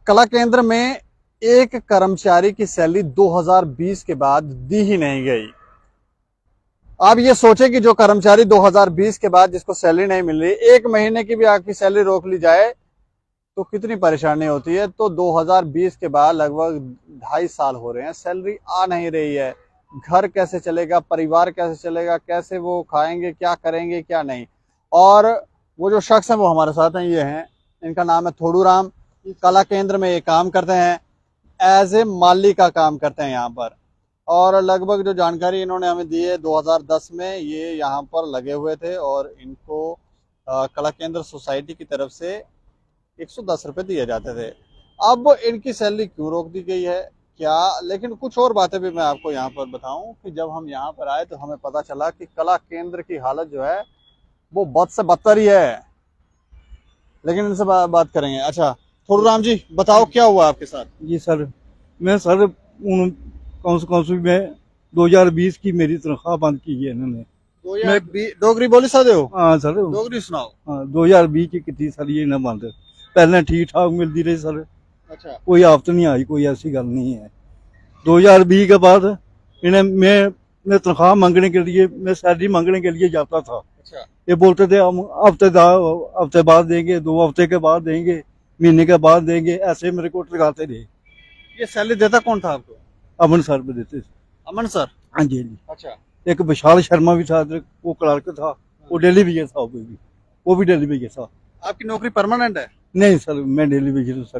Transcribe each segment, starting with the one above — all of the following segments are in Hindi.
कला केंद्र में एक कर्मचारी की सैलरी 2020 के बाद दी ही नहीं गई। आप ये सोचें कि जो कर्मचारी 2020 के बाद जिसको सैलरी नहीं मिल रही, एक महीने की भी आपकी सैलरी रोक ली जाए तो कितनी परेशानी होती है। तो 2020 के बाद लगभग 2.5 साल हो रहे हैं, सैलरी आ नहीं रही है। घर कैसे चलेगा, परिवार कैसे चलेगा, कैसे वो खाएंगे, क्या करेंगे, क्या नहीं। और वो जो शख्स हैं वो हमारे साथ हैं, ये हैं, इनका नाम है थोड़ू राम। कला केंद्र में ये काम करते हैं, एज ए माली का काम करते हैं यहाँ पर। और लगभग जो जानकारी इन्होंने हमें दी है, 2010 में ये यहाँ पर लगे हुए थे और इनको कला केंद्र सोसाइटी की तरफ से 110 रुपये दिए जाते थे। अब इनकी सैलरी क्यों रोक दी गई है क्या, लेकिन कुछ और बातें भी मैं आपको यहाँ पर बताऊं कि जब हम यहाँ पर आए तो हमें पता चला कि कला केंद्र की हालत जो है वो बद से बदतर ही है। लेकिन इनसे बात करेंगे। अच्छा थोड़ू राम जी, बताओ क्या हुआ आपके साथ। जी सर, मैं सर काउंसिल में 2020 की मेरी तनख्वाह बंद की है इन्होंने। डोगरी बोली सकते हो? हाँ सर, डोगरी सुनाओ। हाँ 2020 की कितनी सर ये ना बंद, पहले ठीक ठाक मिलती रही सर, अच्छा, कोई आफत नहीं आई, कोई ऐसी गल नहीं है। 2020 के बाद इन्हें मैं तनख्वाह मांगने के लिए, मैं सैलरी मांगने के लिए जाता था। अच्छा, ये बोलते थे हम हफ्ते बाद देंगे, 2 हफ्ते के बाद देंगे, महीने के बाद देंगे, ऐसे मेरे को टरकाते रहे। ये सैलरी देता कौन था आपको? अमन सर पे देते थे। अमन सर? हाँ जी जी। अच्छा, एक विशाल शर्मा भी था, वो क्लर्क था, वो डेली वेजेस था, वो भी डेली वेजेस था। आपकी नौकरी परमानेंट है? नहीं सर, मैं डेली वेजेस हूँ सर।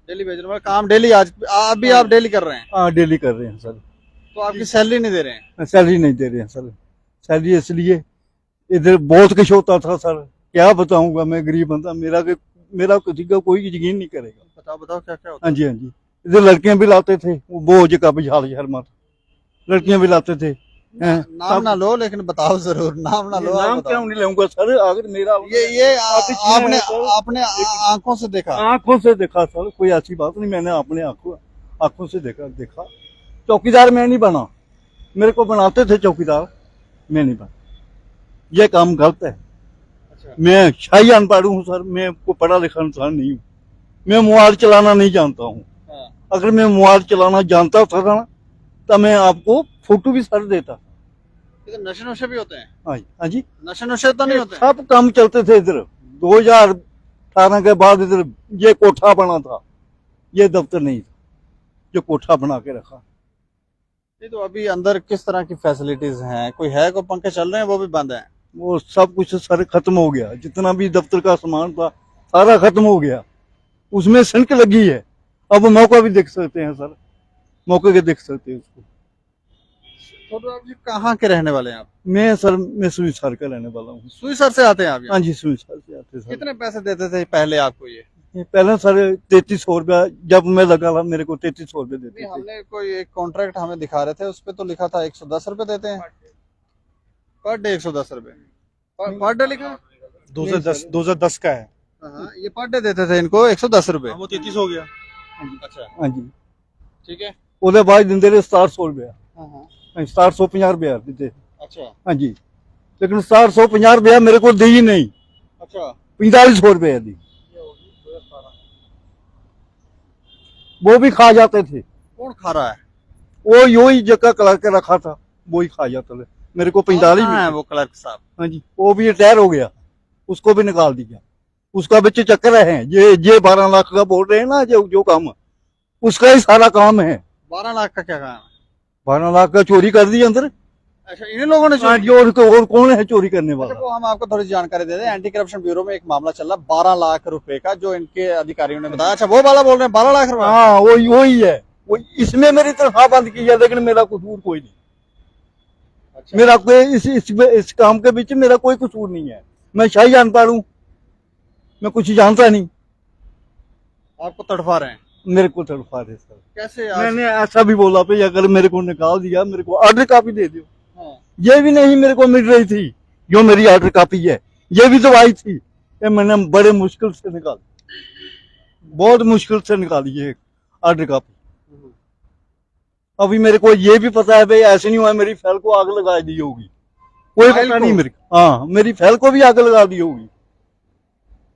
डेली वेज मतलब काम डेली, आज अभी आप डेली कर रहे हैं? हाँ डेली कर रहे हैं सर। तो आपकी सैलरी नहीं दे रहे हैं? सैलरी नहीं दे रहे हैं सर। सैलरी इसलिए इधर बहुत कुछ होता था सर, क्या बताऊंगा, मैं गरीब बंदा, मेरा किसी का कोई यकीन नहीं करेगा। बताओ बताओ क्या क्या होता हाँ जी हाँ जी। इधर लड़कियां भी लाते थे, वो जगह विशाल शर्मा था, लड़कियां भी लाते थे। है? नाम ना लो, लेकिन बताओ जरूर, नाम ना लो। नाम क्यों नहीं लूंगा सर, अगर मेरा ये आपने आपने आंखों से देखा? आंखों से देखा सर, कोई ऐसी बात नहीं, मैंने अपने आंखों से देखा। चौकीदार मैं नहीं बना, मेरे को बनाते थे चौकीदार, मैं नहीं बना। ये काम गलत है। अच्छा। मैं शाही अनपढ़ हूँ सर, मैं को पढ़ा लिखा इंसान नहीं हूँ, मैं मोबाइल चलाना नहीं जानता हूँ। हाँ। अगर मैं मोबाइल चलाना जानता था ना तो मैं आपको फोटो भी सर देता। इधर नशे नशे भी होते हैं? हाँ जी, नशे नशे तो नहीं होते? सब काम चलते थे इधर। 2018 के बाद इधर ये कोठा बना था, ये दफ्तर नहीं था, जो कोठा बना के रखा। नहीं तो अभी अंदर किस तरह की फैसिलिटीज हैं? कोई है, कोई पंखे चल रहे हैं वो भी बंद हैं? वो सब कुछ सर खत्म हो गया, जितना भी दफ्तर का सामान था सारा खत्म हो गया, उसमें सिंक लगी है। अब मौका भी देख सकते हैं सर, मौके के देख सकते हैं उसको। तो आप जी कहाँ के रहने वाले हैं आप? मैं सुईसर का रहने वाला हूँ। सुईसर से आते हैं आप यहाँ? हाँ जी, सुईसर से आते सर। कितने पैसे देते थे पहले आपको? ये पहले सर 3300 रुपया, जब मैं लगा था मेरे को 3300 रुपये देते थे। हमने कोई एक कॉन्ट्रैक्ट हमें दिखा रहे थे, उस पर तो लिखा था 110 रुपए देते हैं पर डे। 110 रुपए पर डे लिखा? 2010 का है। हाँ, ये पर डे देते थे इनको 110 रुपए। वो 33 हो गया। अच्छा हाँ जी, ठीक है। ਉਹਦੇ बाद ਦਿੰਦੇ ਰਹੇ 700 रुपया, हाँ हाँ 750 रुपया देते। अच्छा हाँ जी, लेकिन 750 रुपया मेरे को दी ही नहीं, अच्छा 4500 रुपया दी, वो भी खा जाते थे। कौन खा रहा है? वो यो ही जगह कला के रखा था, वो ही खा जाते थे। मेरे को 45 है वो क्लर्क साहब? हाँ जी, वो भी रिटायर हो गया, उसको भी निकाल दिया। उसका बच्चे चक्कर है, ये 12 लाख का बोल रहे हैं ना, जो काम उसका ही सारा काम है। 12 लाख का क्या काम है? 12 लाख का चोरी कर दी अंदर। अच्छा, इन लोगों ने हाँ जी, और कौन है चोरी करने वाला? वो हम आपको थोड़ी जानकारी दे दें, एंटी करप्शन ब्यूरो में एक मामला चल रहा है 12 लाख रुपए का, जो इनके अधिकारियों ने बताया। अच्छा, वो वाला बोल रहे हैं 12 लाख रुपए? हाँ वही है, वो इसमें मेरी तनख्वाह बंद की है, लेकिन मेरा कसूर कोई नहीं। अच्छा। मेरा कोई इस काम के बीच मेरा कोई कसूर नहीं है। मैं शाही अनपढ़ हूँ, मैं कुछ जानता नहीं। आपको तड़फा रहे हैं? मेरे को तड़फा रहे सर। कैसे? मैंने ऐसा भी बोला भाई, अगर मेरे को निकाल दिया, मेरे को ऑर्डर कॉपी दे दो। हाँ। ये भी नहीं मेरे को मिल रही थी, जो मेरी ऑर्डर कॉपी है, ये भी तो आई थी। ये मैंने बड़े मुश्किल से निकाली, बहुत मुश्किल से निकाली है ऑर्डर कॉपी। अभी मेरे को ये भी पता है भाई, ऐसे नहीं हुआ मेरी फाइल को आग लगा दी होगी, कोई पता नहीं मेरे। हाँ, मेरी फाइल को भी आग लगा दी होगी।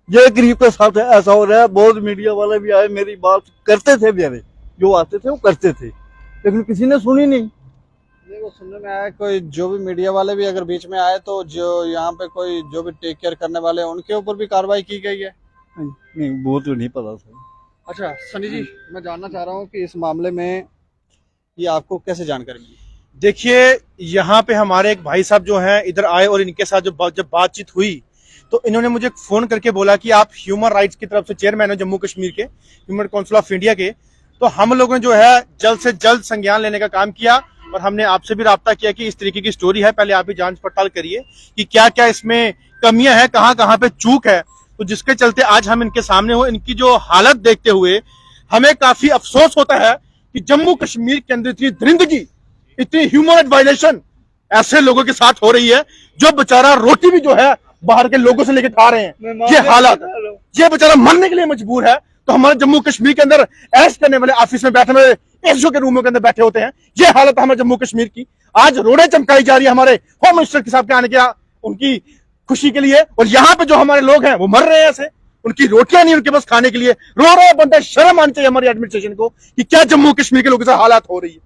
ये गरीब के साथ ऐसा हो रहा है। बहुत मीडिया वाले भी आए, मेरी बात करते थे, मेरे जो आते थे वो करते थे, लेकिन किसी ने सुनी नहीं। नहीं, वो सुनने में आया कोई जो भी मीडिया वाले भी अगर बीच में आए तो जो यहाँ पे कोई जो भी टेक केयर करने वाले हैं उनके ऊपर भी कार्रवाई की गई है। नहीं, वो तो नहीं पता सर। अच्छा सनी जी, मैं जानना चाह रहा हूँ कि इस मामले में ये आपको कैसे जानकारी मिली? देखिए, यहाँ पे हमारे एक भाई साहब जो हैं इधर आए और इनके साथ जब बातचीत हुई तो इन्होंने मुझे फोन करके बोला कि आप ह्यूमन राइट्स की तरफ से चेयरमैन हो जम्मू कश्मीर के, ह्यूमन काउंसिल ऑफ इंडिया के। तो हम लोगों ने जो है जल्द से जल्द संज्ञान लेने का काम किया और हमने आपसे भी राब्ता किया कि इस तरीके की स्टोरी है, पहले आप भी जांच पड़ताल करिए कि क्या क्या इसमें कमियां हैं, कहाँ कहाँ पे चूक है। तो जिसके चलते आज हम इनके सामने हो, इनकी जो हालत देखते हुए हमें काफी अफसोस होता है कि जम्मू कश्मीर के अंदर इतनी दरिंदगी, इतनी ह्यूमन राइट वायलेशन ऐसे लोगों के साथ हो रही है जो बेचारा रोटी भी जो है बाहर के लोगों से लेके खा रहे हैं। ये हालात, ये बेचारा मरने के लिए मजबूर है। तो हमारे जम्मू कश्मीर के अंदर ऐश करने वाले ऑफिस में बैठे हुए एसओ के रूमों के अंदर बैठे होते हैं। ये हालत है हमारे जम्मू कश्मीर की। आज रोडें चमकाई जा रही है हमारे होम मिनिस्टर के साहब के आने के उनकी खुशी के लिए, और यहाँ पे जो हमारे लोग हैं वो मर रहे हैं ऐसे, उनकी रोटियां नहीं उनके पास खाने के लिए, रो रहे बंदे। शर्म आनी चाहिए हमारी एडमिनिस्ट्रेशन को कि क्या जम्मू कश्मीर के लोगों के साथ हालात हो रही है।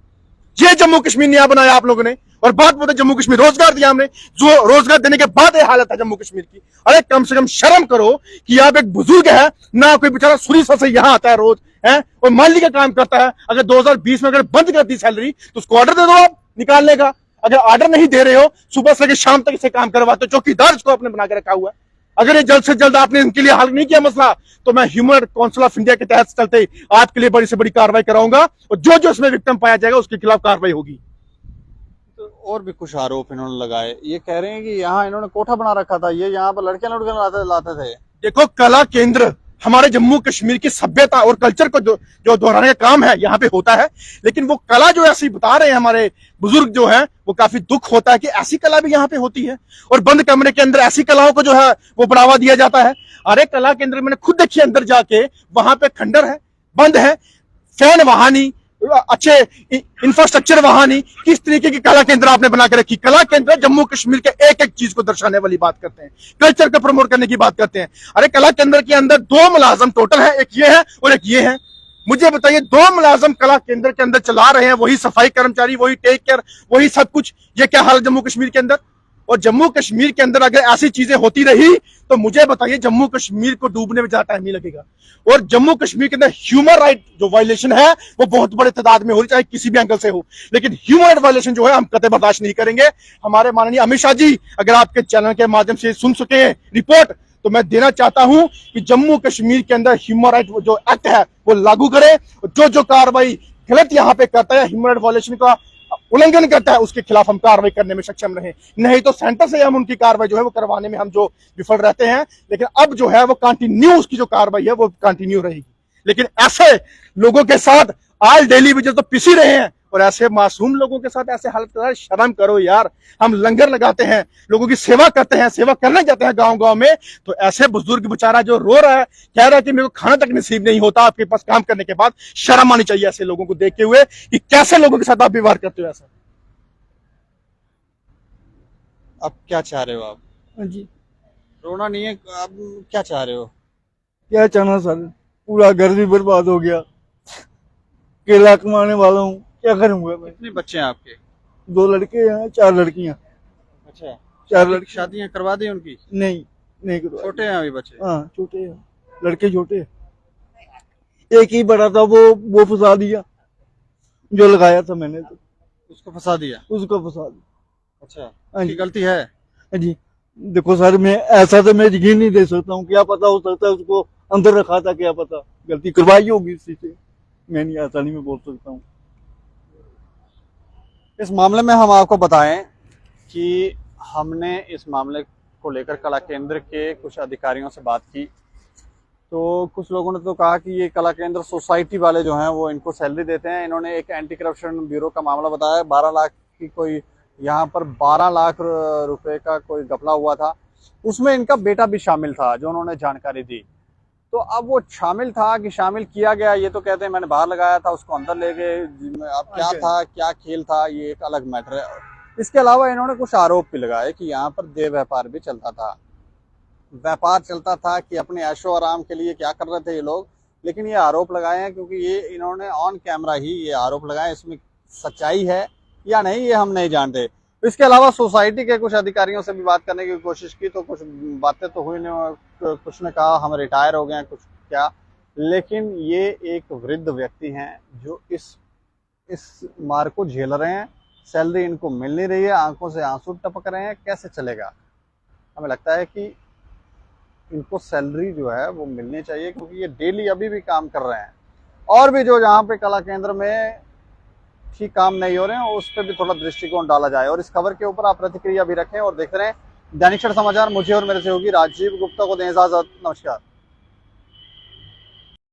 ये जम्मू कश्मीर नया बनाया आप लोगों ने, और बात बोलते जम्मू कश्मीर रोजगार दिया हमने, जो रोजगार देने के बाद ये हालत है जम्मू कश्मीर की। अरे कम से कम शर्म करो कि आप एक बुजुर्ग है ना, कोई बेचारा सुरीसा से यहाँ आता है रोज है और माली का काम करता है। अगर 2020 में अगर बंद कर दी सैलरी तो उसको ऑर्डर दे दो आप निकालने का। अगर ऑर्डर नहीं दे रहे हो, सुबह से लेकर शाम तक इसे काम करवाते हो, चौकीदार इसको आपने बना के रखा हुआ है। अगर ये जल्द से जल्द आपने इनके लिए हल नहीं किया मसला, तो मैं ह्यूमन काउंसिल ऑफ इंडिया के तहत चलते आपके लिए बड़ी से बड़ी कार्रवाई कराऊंगा और जो जो इसमें विक्टिम पाया जाएगा उसके खिलाफ कार्रवाई होगी। तो और भी कुछ आरोप इन्होंने लगाए, ये कह रहे हैं कि यहाँ इन्होंने कोठा बना रखा था, ये यहाँ पर लड़के लाते थे। देखो, कला केंद्र हमारे जम्मू कश्मीर की सभ्यता और कल्चर को जो दोहराने का काम है यहाँ पे होता है, लेकिन वो कला जो ऐसी बता रहे हैं हमारे बुजुर्ग जो है, वो काफी दुख होता है कि ऐसी कला भी यहाँ पे होती है और बंद कमरे के अंदर ऐसी कलाओं को जो है वो बढ़ावा दिया जाता है। अरे कला केंद्र मैंने खुद देखी अंदर जाके, वहां पे खंडर है, बंद है, फैन वहां नहीं, अच्छे इंफ्रास्ट्रक्चर वहां नहीं। किस तरीके की कला केंद्र आपने बना के रखी? कला केंद्र जम्मू कश्मीर के एक एक चीज को दर्शाने वाली बात करते हैं, कल्चर को प्रमोट करने की बात करते हैं। अरे कला केंद्र के अंदर 2 मुलाजम टोटल है, एक ये है और एक ये है। मुझे बताइए, 2 मुलाजम कला केंद्र के अंदर चला रहे हैं, वही सफाई कर्मचारी, वही टेक केयर, वही सब कुछ। ये क्या हाल है जम्मू कश्मीर के अंदर? और जम्मू कश्मीर के अंदर अगर ऐसी चीजें होती रही तो मुझे बताइए जम्मू कश्मीर को डूबने में ज्यादा टाइम नहीं लगेगा। और जम्मू कश्मीर के अंदर ह्यूमन राइट जो वायलेशन है वो बहुत बड़े तादाद में हो रही, चाहे किसी भी एंगल से हो, लेकिन ह्यूमन राइट वायलेशन जो है हम कतई बर्दाश्त नहीं करेंगे। हमारे माननीय अमित शाह जी अगर आपके चैनल के माध्यम से सुन सके रिपोर्ट, तो मैं देना चाहता हूं कि जम्मू कश्मीर के अंदर ह्यूमन राइट जो एक्ट है वो लागू करे, जो जो कार्रवाई गलत यहाँ पे करता है, ह्यूमन राइट वायलेशन का उल्लंघन करता है, उसके खिलाफ हम कार्रवाई करने में सक्षम रहे। नहीं तो सेंटर से हम उनकी कार्रवाई जो है वो करवाने में हम जो विफल रहते हैं, लेकिन अब जो है वो कंटिन्यू उसकी जो कार्रवाई है वो कंटिन्यू रहेगी। लेकिन ऐसे लोगों के साथ आज डेली विजिट तो पिसी रहे हैं और ऐसे मासूम लोगों के साथ ऐसे हालत कर, शर्म करो यार। हम लंगर लगाते हैं, लोगों की सेवा करते हैं, सेवा करने जाते हैं गांव गांव में, तो ऐसे बुजुर्ग बेचारा जो रो रहा है, कह रहा है कि मेरे को खाना तक नसीब नहीं होता आपके पास काम करने के बाद, शर्म आनी चाहिए ऐसे लोगों को देखते हुए कि कैसे लोगों के साथ आप व्यवहार करते हो ऐसा। अब क्या चाह रहे हो आप? हाँ जी, रोना नहीं है, अब क्या चाह रहे हो? क्या चाहना सर, पूरा घर भी बर्बाद हो गया, केला कमाने वाला हूँ, क्या करूंगा मैं। कितने बच्चे हैं आपके? 2 लड़के हैं, 4 लड़कियां। अच्छा, 4 लड़की शादियां करवा दी उनकी? नहीं करवा। छोटे हैं अभी बच्चे? हाँ छोटे हैं, लड़के छोटे हैं। एक ही बड़ा था, वो फंसा दिया, जो लगाया था मैंने, तो उसको फंसा दिया? उसको फंसा दिया। अच्छा, हाँ उसकी जी, गलती है? हाँ जी। देखो सर, मैं ऐसा तो मैं यकीन नहीं दे सकता हूँ, क्या पता हो सकता है उसको अंदर रखा था, क्या पता गलती करवाई होगी इसी से, मैं नहीं, ऐसा नहीं मैं बोल सकता हूँ। इस मामले में हम आपको बताएं कि हमने इस मामले को लेकर कला केंद्र के कुछ अधिकारियों से बात की, तो कुछ लोगों ने तो कहा कि ये कला केंद्र सोसाइटी वाले जो हैं वो इनको सैलरी देते हैं। इन्होंने एक एंटी करप्शन ब्यूरो का मामला बताया, 12 लाख की कोई यहाँ पर 12 लाख रुपए का कोई घपला हुआ था, उसमें इनका बेटा भी शामिल था जो उन्होंने जानकारी दी। तो अब वो शामिल था कि शामिल किया गया, ये तो कहते हैं मैंने बाहर लगाया था, उसको अंदर ले गए। अब क्या था, क्या खेल था, ये एक अलग मैटर है। इसके अलावा इन्होंने कुछ आरोप भी लगाए कि यहाँ पर देह व्यापार भी चलता था। व्यापार चलता था कि अपने ऐशो आराम के लिए क्या कर रहे थे ये लोग। लेकिन ये आरोप लगाए हैं, क्योंकि ये इन्होंने ऑन कैमरा ही ये आरोप लगाए, इसमें सच्चाई है या नहीं ये हम नहीं जानते। इसके अलावा सोसाइटी के कुछ अधिकारियों से भी बात करने की कोशिश की तो कुछ बातें तो हुई नहीं। कुछ ने कहा हम रिटायर हो गए हैं, कुछ क्या, लेकिन ये एक वृद्ध व्यक्ति हैं जो इस मार को झेल रहे हैं। सैलरी इनको मिल नहीं रही है, आंखों से आंसू टपक रहे हैं, कैसे चलेगा। हमें लगता है कि इनको सैलरी जो है वो मिलनी चाहिए, क्योंकि ये डेली अभी भी काम कर रहे हैं। और भी जो जहाँ पे कला केंद्र में ठीक काम नहीं हो रहे हैं उस पर भी थोड़ा दृष्टिकोण डाला जाए। और इस खबर के ऊपर आप प्रतिक्रिया भी रखें और देखते रहें दैनिक क्षण समाचार। मुझे और मेरे सहयोगी राजीव गुप्ता को दें इजाजत। नमस्कार।